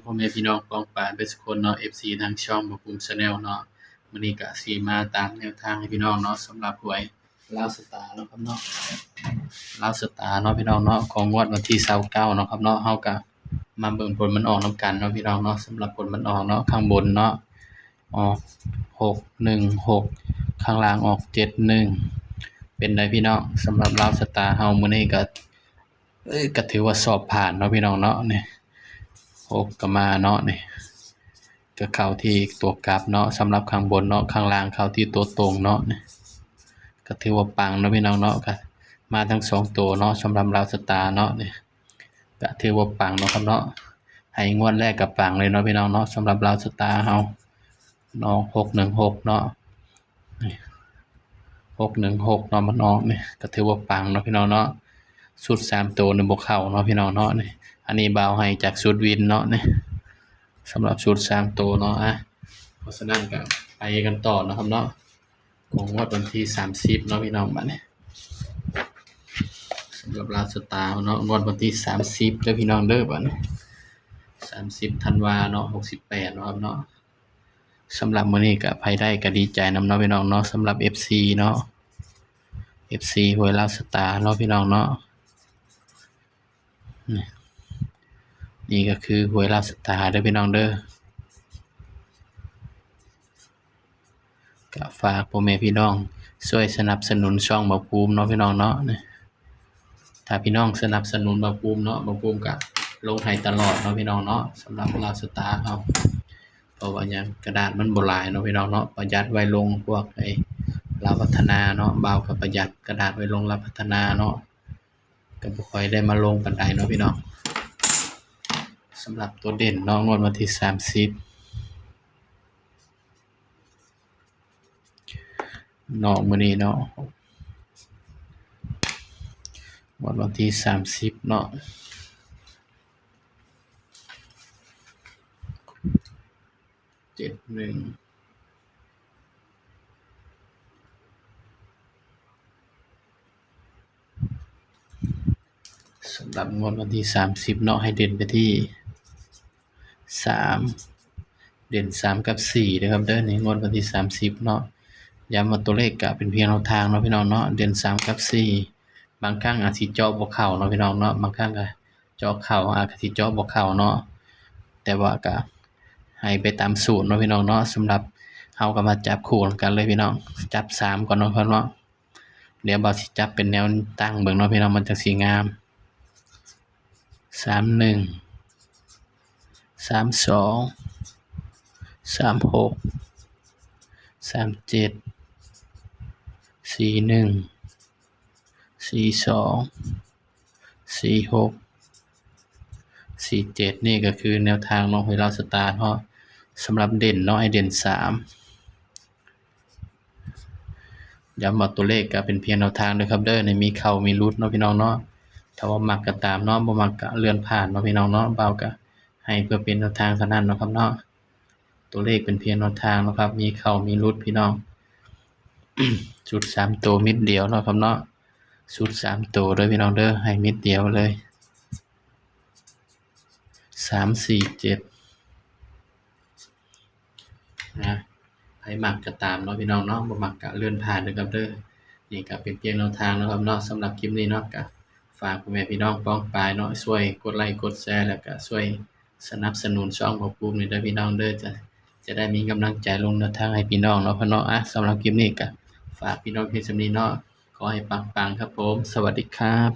พ่อแม่พี่น้องป้องปรายเบิดซุคนเนาะ FC ทางช่องบ่ภูมิ Channel เนาะมื้อนี้ก็สิมาตามแนวทางให้พี่น้องเนาะสำหรับหวยลาวสตาร์เนาะครับเนาะลาวสตาร์เนาะพี่น้องเนาะของงวดวันที่29เนาะครับเนาะเฮาก็มาเบิ่งผลมันออกนำกันเนาะพี่น้องเนาะสำหรับผลมันออกเนาะข้างบนเนาะออก616ข้างล่างออก71เป็นไดพี่น้องสำหรับลาวสตาร์เฮามื้อนี้ก็ถือว่าสอบผ่านเนาะพี่น้องเนาะนี่6ก็มาเนาะนี่ก็เข้าที่ตัวกลับเนาะสำหรับข้างบนเนาะข้างล่างเข้าที่ตัวตรงเนาะนี่ก็ถือว่าปังเนาะพี่น้องเนาะก็มาทั้ง2ตัวเนาะสำหรับลาวสตาร์เนาะนี่ก็ถือว่าปังเนาะครับเนาะให้งวดแรกก็ปังเลยเนาะพี่น้องเนาะสำหรับลาวสตาร์เฮาเนาะ616เนาะนี่616เนาะมันออกนี่ก็ถือว่าปังเนาะพี่น้องเนาะชุด3ตัวนี่บ่เข้าเนาะพี่น้องเนาะนี่อันนี้บ่าวให้จากชุดวินเนาะนี่สำหรับชุด3ตัวเนาะเพราะฉะนั้นก็ไปกันต่อนะครับเนาะของงวดวันที่30เนาะพี่น้องบัดนี้สำหรับลาวสตาร์เนาะงวดวันที่30เด้อพี่น้องเด้อบัดนี้30ธันวาเนาะ68เนาะครับเนาะสำหรับมื้อนี้ก็ไผได้ก็ดีใจนำเนาะพี่น้องเนาะสำหรับ FC เนาะ FC หวยลาวสตาร์เนาะพี่น้องเนาะนี่ก็คือหวยลาวสตาร์เด้อพี่น้องเด้อก็ฝากพ่อแม่พี่น้องช่วยสนับสนุนช่องบ่าวภูมิเนาะพี่น้องเนาะนี่ถ้าพี่น้องสนับสนุนบ่าวภูมิเนาะบ่าวภูมิก็ลงให้ตลอดเนาะพี่น้องเนาะสำหรับลาวสตาร์เฮาเพราะว่าหยังกระดาษมันบ่หลายเนาะพี่น้องเนาะประหยัดไว้ลงพวกลาวพัฒนาเนาะบ่าวก็ประหยัดกระดาษไว้ลงลาวพัฒนาเนาะก็บ่ค่อยได้มาลงปานใดเนาะพี่น้องสำหรับตัวเด่นเนาะงวดวันที่30เนาะมื้อนี้เนาะงวดวันที่30เนาะ71สำหรับงวดวันที่30เนาะให้เด่นไปที่3เด่น3กับ4เด้อครับเด้อนี่งวดวันที่30เนาะย้ำว่าตัวเลขก็เป็นเพียงแนวทางเนาะพี่น้องเนาะเด่น3กับ4บางครั้งอาจสิเจาะบ่เข้าเนาะพี่น้องเนาะบางครั้งก็เจาะเข้าอาจสิเจาะบ่เข้าเนาะแต่ว่าก็ให้ไปตามสูตรเนาะพี่น้องเนาะสำหรับเฮาก็มาจับคู่กันเลยพี่น้องจับ3ก่อนเนาะครับเนาะเดี๋ยวบ่าวสิจับเป็นแนวตั้งเบิ่งเนาะพี่น้องมันจังสิงาม31 32 36 37 41 42 46 47นี่ก็คือแนวทางเนาะให้เราสตาร์ทเนาะสำหรับเด่นเนาะให้เด่น3ย้ำว่าตัวเลขก็เป็นเพียงแนวทางเด้อครับเด้อในมีเข้ามีหลุดเนาะพี่น้องเนาะถ้าว่ามักก็ตามเนาะบ่มักก็เลื่อนผ่านเนาะพี่น้องเนาะบ่าวก็ให้เพื่อเป็นแนวทางเท่านั้นเนาะครับเนาะตัวเลขเป็นเพียงแนวทางเนาะครับมีเข้ามีหลุดพี่น้อง ชุด3ตัวมิดเดียวเนาะครับเนาะชุด3ตัวเด้อพี่น้องเด้อให้มิดเดียวเลย347นะไผมักก็ตามเนาะพี่น้องเนาะบ่มักก็เลื่อนผ่านเด้อครับเด้อนี่ก็เป็นเพียงแนวทางเนาะครับเนาะสำหรับคลิปนี้เนาะก็ฝากพ่อแม่พี่น้องป้องปรายเนาะช่วยกดไลค์กดแชร์แล้วก็ช่วยสนับสนุนช่องบ่าวภูมินี่เด้อพี่น้องเด้อจะได้มีกำลังใจลงแนวทางให้พี่น้องเนาะพ่อเนาะสำหรับคลิปนี้ก็ฝากพี่น้องเพียงส่ำนี้เนาะขอให้ปังๆครับผมสวัสดีครับ